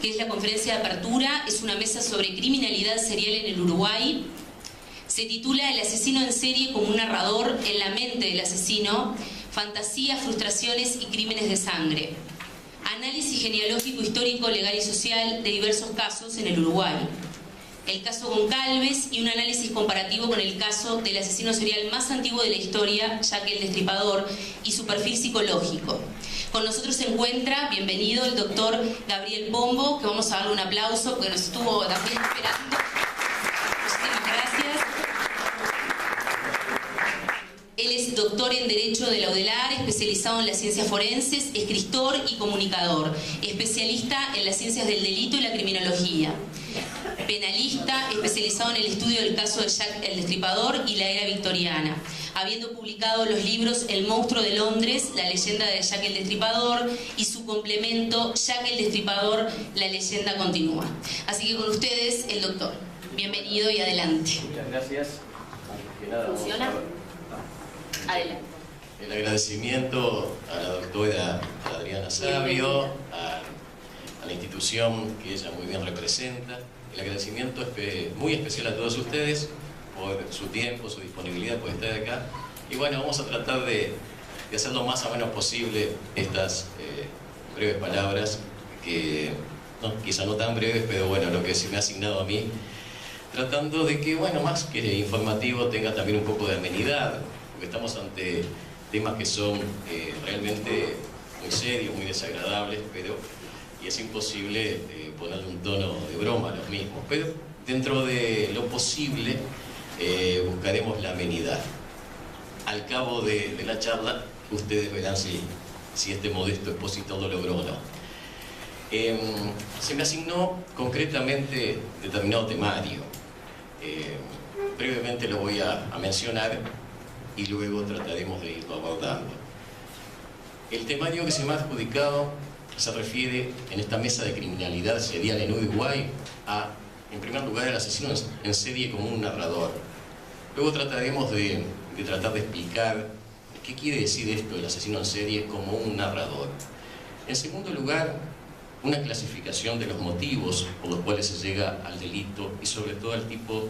que es la conferencia de apertura. Es una mesa sobre criminalidad serial en el Uruguay. Se titula El asesino en serie como un narrador en la mente del asesino, fantasías, frustraciones y crímenes de sangre. Análisis genealógico, histórico, legal y social de diversos casos en el Uruguay. El caso Goncalves y un análisis comparativo con el caso del asesino serial más antiguo de la historia, Jack el Destripador, y su perfil psicológico. Con nosotros se encuentra, bienvenido, el doctor Gabriel Pombo, que vamos a darle un aplauso porque nos estuvo también esperando. Muchísimas gracias. Él es doctor en Derecho de la UDELAR, especializado en las ciencias forenses, escritor y comunicador, especialista en las ciencias del delito y la criminología, penalista, especializado en el estudio del caso de Jack el Destripador y la era victoriana, habiendo publicado los libros El monstruo de Londres, la leyenda de Jack el Destripador, y su complemento Jack el Destripador, la leyenda continúa. Así que con ustedes, el doctor. Bienvenido y adelante. Muchas gracias. ¿Funciona? Adelante. El agradecimiento a la doctora Adriana Sabio, a la institución que ella muy bien representa. El agradecimiento muy especial a todos ustedes por su tiempo, su disponibilidad por estar acá. Y bueno, vamos a tratar de hacer lo más ameno posible estas breves palabras, que quizá no tan breves, pero bueno, lo que se me ha asignado a mí, tratando de que, bueno, más que informativo, tenga también un poco de amenidad, porque estamos ante temas que son realmente muy serios, muy desagradables, y es imposible ponerle un tono de broma a los mismos. Pero dentro de lo posible buscaremos la amenidad. Al cabo de la charla, ustedes verán si este modesto expositor lo logró o no. Se me asignó concretamente determinado temario. Brevemente lo voy a mencionar y luego trataremos de irlo abordando. El temario que se me ha adjudicado se refiere en esta mesa de criminalidad serial en Uruguay a, en primer lugar, el asesino en serie como un narrador. Luego trataremos de tratar de explicar qué quiere decir esto del asesino en serie como un narrador. En segundo lugar, una clasificación de los motivos por los cuales se llega al delito y sobre todo al tipo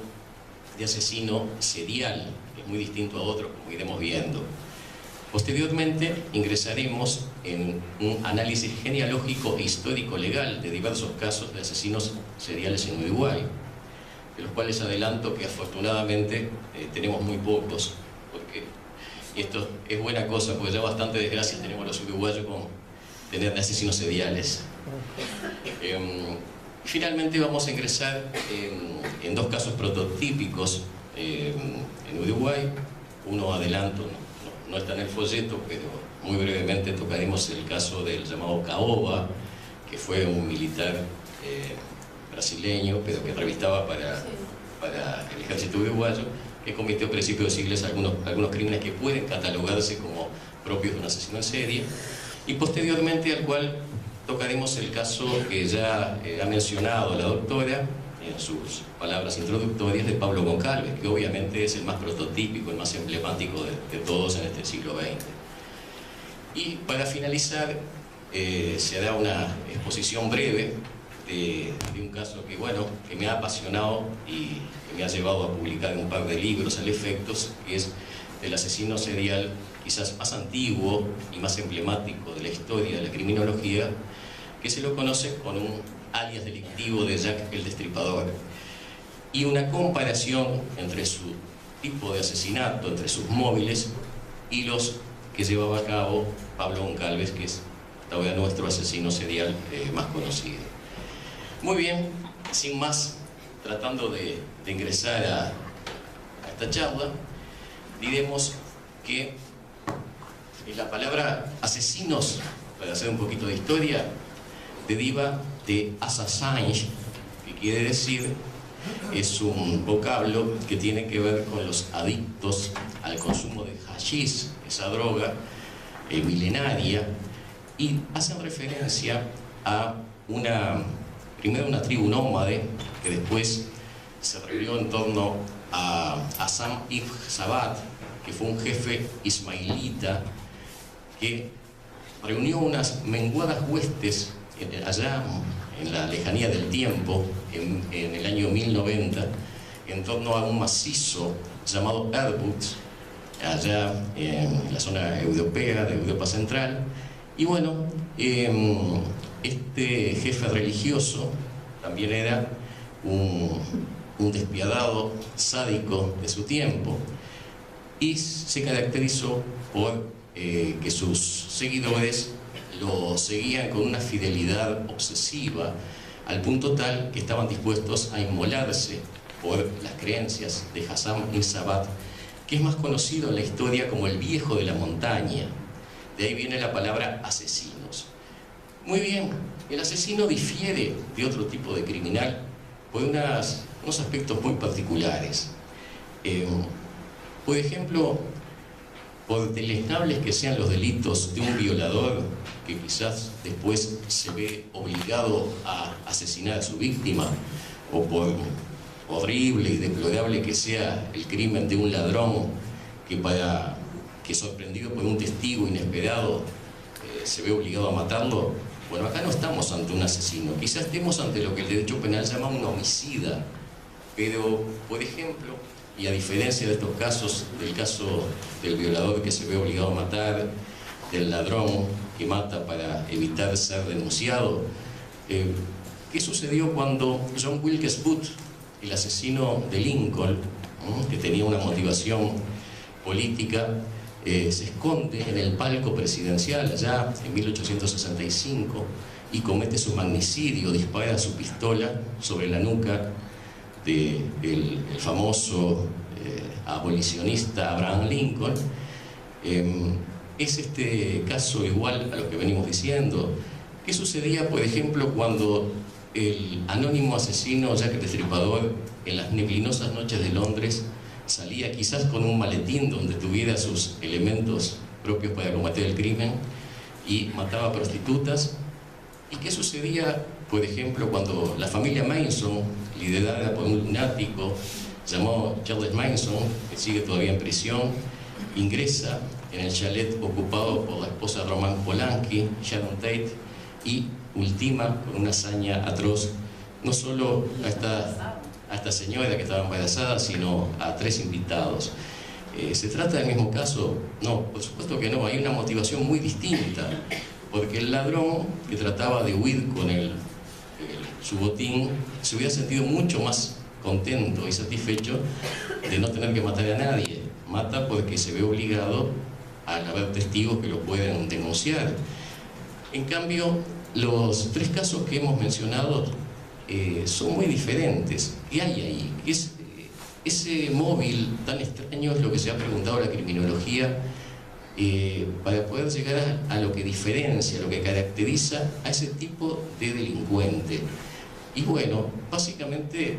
de asesino serial, que es muy distinto a otros, como iremos viendo. Posteriormente ingresaremos en un análisis genealógico e histórico-legal de diversos casos de asesinos seriales en Uruguay, de los cuales adelanto que afortunadamente tenemos muy pocos, y esto es buena cosa, porque ya bastante desgracia tenemos los uruguayos con tener asesinos seriales. Finalmente vamos a ingresar en dos casos prototípicos en Uruguay. Uno adelanto, no está en el folleto, pero muy brevemente tocaremos el caso del llamado Caoba, que fue un militar brasileño, pero que revistaba para el ejército uruguayo, que cometió a principios de siglos algunos crímenes que pueden catalogarse como propios de un asesino en serie, y posteriormente al cual tocaremos el caso que ya ha mencionado la doctora en sus palabras introductorias de Pablo Goncalves, que obviamente es el más prototípico, el más emblemático de todos en este siglo XX. Y para finalizar, se hará una exposición breve de un caso que, bueno, que me ha apasionado y que me ha llevado a publicar un par de libros al efecto, que es el asesino serial quizás más antiguo y más emblemático de la historia de la criminología, que se lo conoce con un alias delictivo de Jack el Destripador, y una comparación entre su tipo de asesinato, entre sus móviles y los que llevaba a cabo Pablo Goncalves, que es todavía nuestro asesino serial más conocido. Muy bien, sin más, tratando de ingresar a esta charla, diremos que la palabra asesinos, para hacer un poquito de historia, deriva de assassinage, que quiere decir, es un vocablo que tiene que ver con los adictos al consumo de hashish, esa droga milenaria, y hacen referencia a primero una tribu nómade que después se reunió en torno a Sam ibn Sabat, que fue un jefe ismailita que reunió unas menguadas huestes allá en la lejanía del tiempo, en el año 1090, en torno a un macizo llamado Erbuts, allá en la zona europea, de Europa Central. Y bueno, este jefe religioso también era un despiadado sádico de su tiempo, y se caracterizó por que sus seguidores lo seguían con una fidelidad obsesiva, al punto tal que estaban dispuestos a inmolarse por las creencias de Hassán ibn Sabat, que es más conocido en la historia como el viejo de la montaña. De ahí viene la palabra asesinos. Muy bien, el asesino difiere de otro tipo de criminal por unos aspectos muy particulares. Por ejemplo, por deleznables que sean los delitos de un violador, que quizás después se ve obligado a asesinar a su víctima, o por horrible y deplorable que sea el crimen de un ladrón que sorprendido por un testigo inesperado se ve obligado a matarlo. Bueno, acá no estamos ante un asesino, quizás estemos ante lo que el derecho penal llama un homicida, pero, por ejemplo, y a diferencia de estos casos, del caso del violador que se ve obligado a matar, del ladrón que mata para evitar ser denunciado, ¿qué sucedió cuando John Wilkes Booth, el asesino de Lincoln, que tenía una motivación política, se esconde en el palco presidencial allá en 1865 y comete su magnicidio, dispara su pistola sobre la nuca del famoso abolicionista Abraham Lincoln? ¿Es este caso igual a lo que venimos diciendo? ¿Qué sucedía, por ejemplo, cuando el anónimo asesino Jack el Destripador, en las neblinosas noches de Londres, salía quizás con un maletín donde tuviera sus elementos propios para combatir el crimen y mataba prostitutas? ¿Y qué sucedía, por ejemplo, cuando la familia Manson, liderada por un lunático llamado Charles Manson, que sigue todavía en prisión, ingresa en el chalet ocupado por la esposa de Roman Polanski, Sharon Tate, y ultima con una hazaña atroz no solo a esta señora que estaba embarazada, sino a 3 invitados? ¿Se trata del mismo caso? No, por supuesto que no. Hay una motivación muy distinta, porque el ladrón que trataba de huir con su botín se hubiera sentido mucho más contento y satisfecho de no tener que matar a nadie. Mata porque se ve obligado a haber testigos que lo pueden denunciar. En cambio, los 3 casos que hemos mencionado son muy diferentes. ¿Qué hay ahí? Ese móvil tan extraño es lo que se ha preguntado la criminología, para poder llegar a lo que diferencia, lo que caracteriza a ese tipo de delincuente. Y bueno, básicamente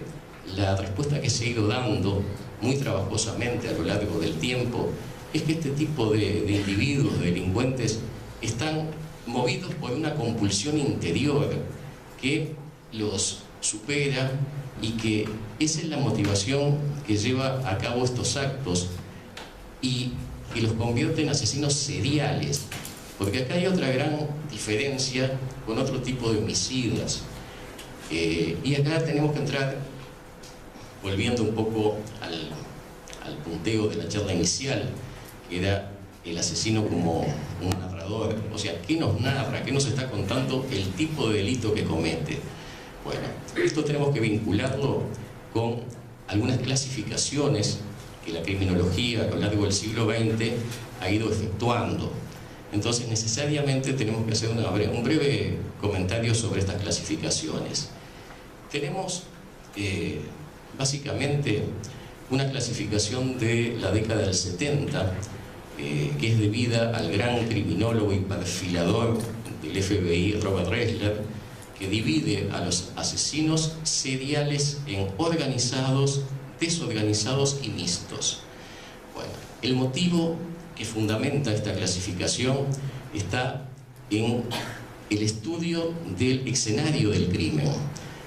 la respuesta que se ha ido dando muy trabajosamente a lo largo del tiempo es que este tipo de individuos, de delincuentes, están movidos por una compulsión interior que los supera y que esa es la motivación que lleva a cabo estos actos y que los convierte en asesinos seriales. Porque acá hay otra gran diferencia con otro tipo de homicidas. Y acá tenemos que entrar, volviendo un poco al punteo de la charla inicial, que era el asesino como un narrador. O sea, ¿qué nos narra? ¿Qué nos está contando el tipo de delito que comete? Bueno, esto tenemos que vincularlo con algunas clasificaciones que la criminología a lo largo del siglo XX ha ido efectuando. Entonces, necesariamente tenemos que hacer un breve comentario sobre estas clasificaciones. Tenemos básicamente una clasificación de la década del 70, que es debida al gran criminólogo y perfilador del FBI, Robert Ressler, que divide a los asesinos seriales en organizados, desorganizados y mixtos. Bueno, el motivo que fundamenta esta clasificación está en el estudio del escenario del crimen.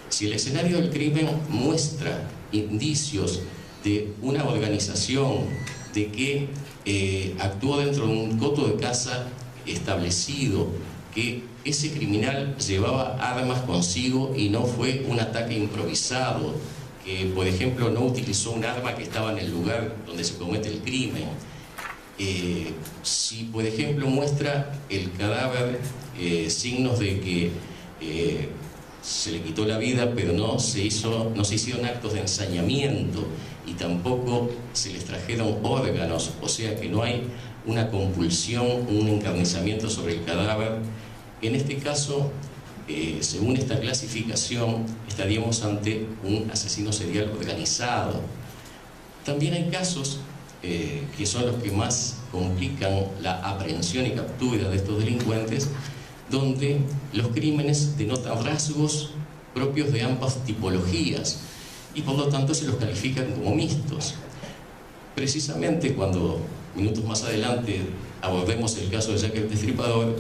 Si el escenario del crimen muestra indicios de una organización, de que actuó dentro de un coto de caza establecido, que ese criminal llevaba armas consigo y no fue un ataque improvisado, que por ejemplo no utilizó un arma que estaba en el lugar donde se comete el crimen. Si por ejemplo muestra el cadáver signos de que se le quitó la vida, pero no se hicieron actos de ensañamiento y tampoco se les trajeron órganos, o sea que no hay una compulsión, un encarnizamiento sobre el cadáver. En este caso, según esta clasificación, estaríamos ante un asesino serial organizado. También hay casos que son los que más complican la aprehensión y captura de estos delincuentes, donde los crímenes denotan rasgos propios de ambas tipologías y por lo tanto se los califican como mixtos. Precisamente cuando minutos más adelante abordemos el caso de Jack el Destripador,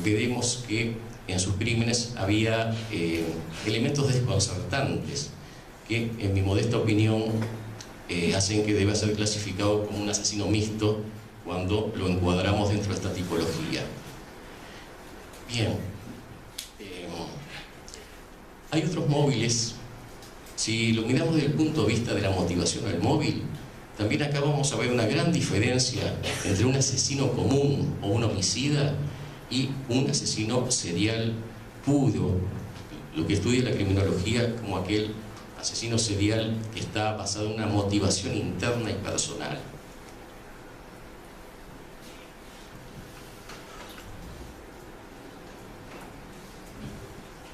veremos que en sus crímenes había elementos desconcertantes que, en mi modesta opinión, hacen que deba ser clasificado como un asesino mixto cuando lo encuadramos dentro de esta tipología. Bien, hay otros móviles. Si lo miramos desde el punto de vista de la motivación del móvil, también acá vamos a ver una gran diferencia entre un asesino común o un homicida y un asesino serial puro, lo que estudia la criminología como aquel asesino serial que está basado en una motivación interna y personal.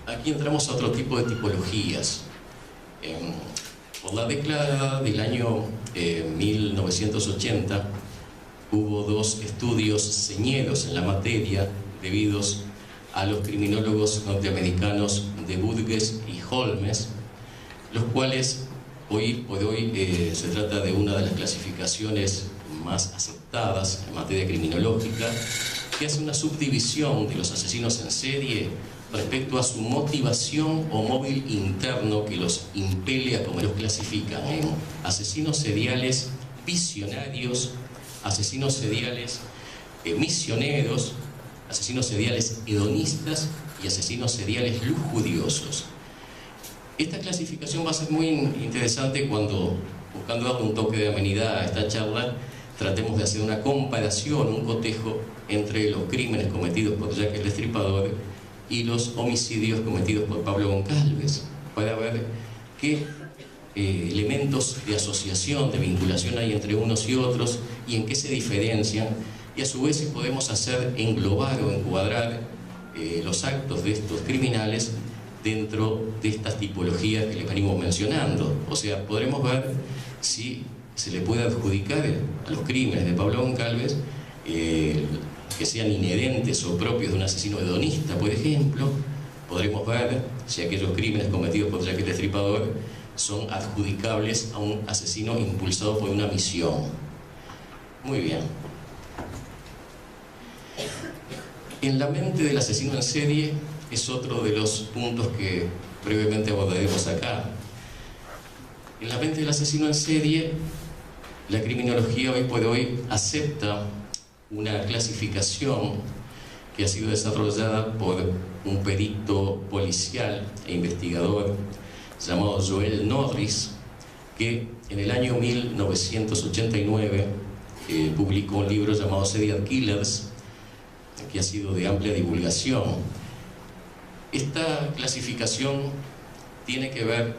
Aquí entramos a otro tipo de tipologías. Por la década del año 1980 hubo dos estudios señeros en la materia debidos a los criminólogos norteamericanos de Burgess y Holmes, los cuales hoy por hoy se trata de una de las clasificaciones más aceptadas en materia criminológica, que hace una subdivisión de los asesinos en serie respecto a su motivación o móvil interno que los impele a, como los clasifican, en asesinos seriales visionarios, asesinos seriales misioneros, asesinos seriales hedonistas y asesinos seriales lujuriosos. Esta clasificación va a ser muy interesante cuando, buscando darle un toque de amenidad a esta charla, tratemos de hacer una comparación, un cotejo entre los crímenes cometidos por Jack el Destripador y los homicidios cometidos por Pablo Goncalves, para ver qué elementos de asociación, de vinculación hay entre unos y otros y en qué se diferencian, y a su vez si podemos hacer englobar o encuadrar los actos de estos criminales dentro de estas tipologías que les venimos mencionando. O sea, podremos ver si se le puede adjudicar a los crímenes de Pablo Goncalves que sean inherentes o propios de un asesino hedonista, por ejemplo. Podremos ver si aquellos crímenes cometidos por Jack el Destripador son adjudicables a un asesino impulsado por una misión. Muy bien. En la mente del asesino en serie es otro de los puntos que brevemente abordaremos acá. En la mente del asesino en serie, la criminología hoy por hoy acepta una clasificación que ha sido desarrollada por un perito policial e investigador llamado Joel Norris, que en el año 1989 publicó un libro llamado Serial Killers, que ha sido de amplia divulgación. Esta clasificación tiene que ver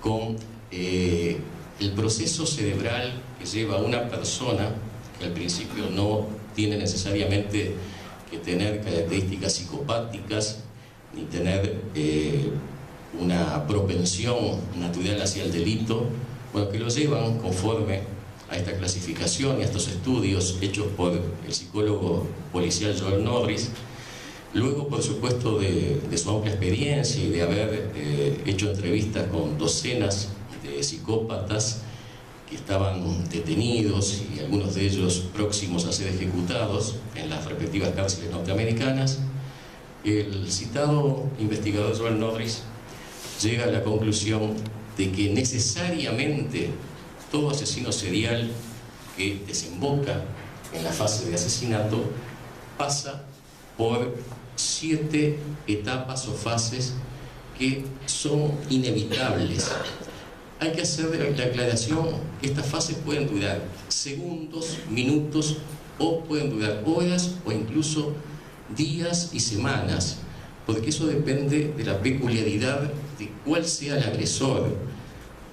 con el proceso cerebral que lleva a una persona, que al principio no tiene necesariamente que tener características psicopáticas ni tener una propensión natural hacia el delito, bueno, que lo llevan conforme a esta clasificación y a estos estudios hechos por el psicólogo policial Joel Norris. Luego, por supuesto, de su amplia experiencia y de haber hecho entrevistas con docenas de psicópatas que estaban detenidos y algunos de ellos próximos a ser ejecutados en las respectivas cárceles norteamericanas, el citado investigador Joel Norris llega a la conclusión de que necesariamente todo asesino serial que desemboca en la fase de asesinato pasa por 7 etapas o fases que son inevitables. Hay que hacer la aclaración que estas fases pueden durar segundos, minutos, o pueden durar horas o incluso días y semanas, porque eso depende de la peculiaridad de cuál sea el agresor.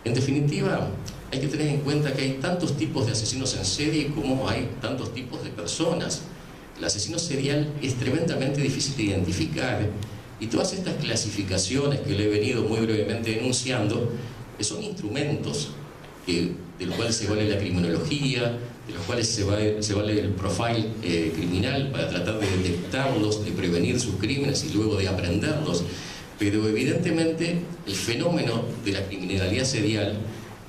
En definitiva, hay que tener en cuenta que hay tantos tipos de asesinos en serie como hay tantos tipos de personas. El asesino serial es tremendamente difícil de identificar, y todas estas clasificaciones que le he venido muy brevemente denunciando son instrumentos de los cuales se vale la criminología, de los cuales se vale el profile criminal para tratar de detectarlos, de prevenir sus crímenes y luego de aprenderlos. Pero evidentemente el fenómeno de la criminalidad serial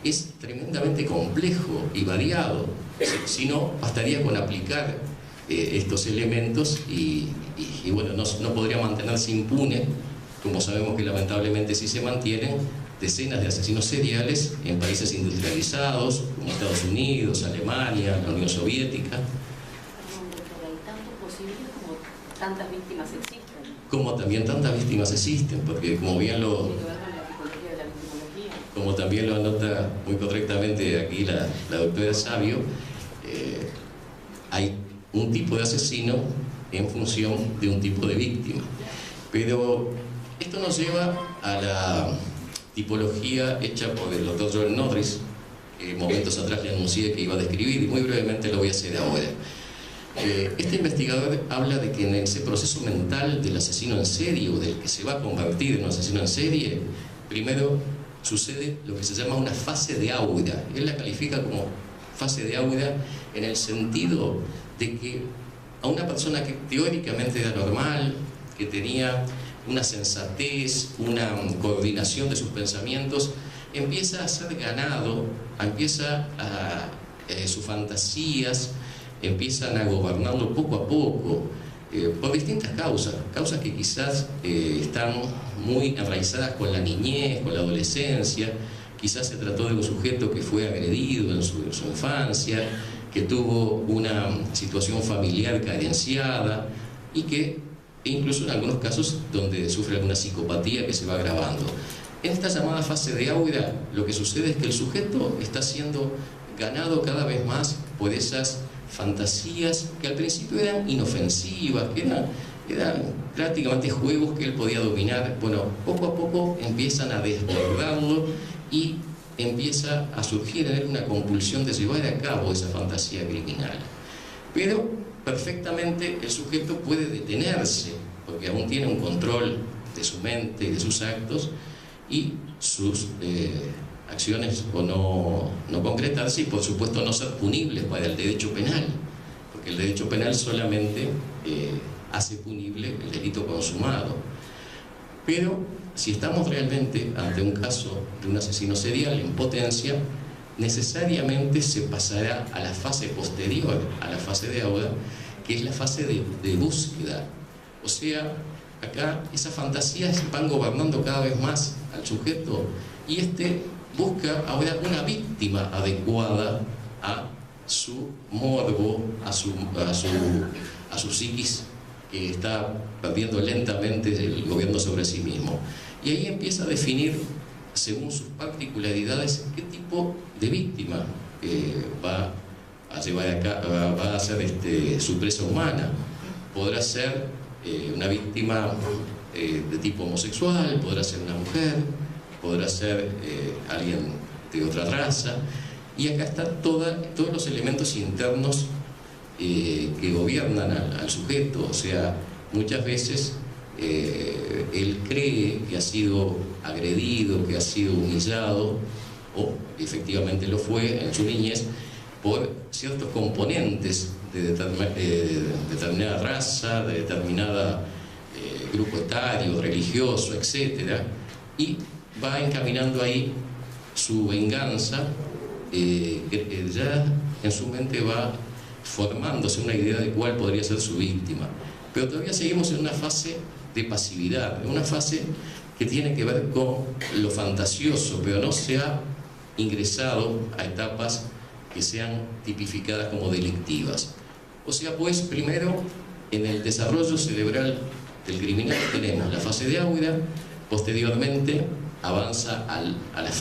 es tremendamente complejo y variado. Si no, bastaría con aplicar estos elementos y bueno, no podría mantenerse impune, como sabemos que lamentablemente sí se mantienen, decenas de asesinos seriales en países industrializados como Estados Unidos, Alemania, la Unión Soviética. ¿Hay tantos posibles como tantas víctimas existen? Como también tantas víctimas existen, porque como bien como también lo anota muy correctamente aquí la doctora Savio, hay un tipo de asesino en función de un tipo de víctima. Pero esto nos lleva a la tipología hecha por el doctor Joel Norris, que momentos atrás le anuncié que iba a describir, y muy brevemente lo voy a hacer ahora. Este investigador habla de que en ese proceso mental del asesino en serie, o del que se va a convertir en un asesino en serie, primero sucede lo que se llama una fase de aura. Él la califica como fase de aura en el sentido de que a una persona que teóricamente era normal, que tenía una sensatez, una coordinación de sus pensamientos, empieza a ser ganado, sus fantasías empiezan a gobernarlo poco a poco, por distintas causas que quizás están muy enraizadas con la niñez, con la adolescencia. Quizás se trató de un sujeto que fue agredido en su infancia, que tuvo una situación familiar carenciada y que incluso en algunos casos donde sufre alguna psicopatía que se va agravando. En esta llamada fase de aura, lo que sucede es que el sujeto está siendo ganado cada vez más por esas fantasías que al principio eran inofensivas, que eran prácticamente juegos que él podía dominar. Bueno, poco a poco empiezan a desbordarlo y empieza a surgir en él una compulsión de llevar a cabo esa fantasía criminal. Pero perfectamente el sujeto puede detenerse, porque aún tiene un control de su mente y de sus actos, y sus acciones o no concretarse, y por supuesto no ser punibles para el derecho penal, porque el derecho penal solamente hace punible el delito consumado. Pero si estamos realmente ante un caso de un asesino serial en potencia, necesariamente se pasará a la fase posterior, a la fase de aura, que es la fase de búsqueda. O sea, acá esas fantasías van gobernando cada vez más al sujeto, y este busca ahora una víctima adecuada a su morbo, a su psiquis, que está perdiendo lentamente el gobierno sobre sí mismo. Y ahí empieza a definir, según sus particularidades, qué tipo de víctima va a llevar acá, va a ser su presa humana. Podrá ser una víctima de tipo homosexual, podrá ser una mujer, podrá ser alguien de otra raza, y acá están todos los elementos internos que gobiernan al sujeto. O sea, muchas veces él cree que ha sido agredido, que ha sido humillado, o efectivamente lo fue en su niñez, por ciertos componentes de determinada raza, de determinado grupo etario, religioso, etc. Y va encaminando ahí su venganza, que ya en su mente va formándose una idea de cuál podría ser su víctima. Pero todavía seguimos en una fase de pasividad, en una fase que tiene que ver con lo fantasioso, pero no se ha ingresado a etapas que sean tipificadas como delictivas. O sea, pues, primero en el desarrollo cerebral del criminal tenemos la fase de Auda, posteriormente avanza a la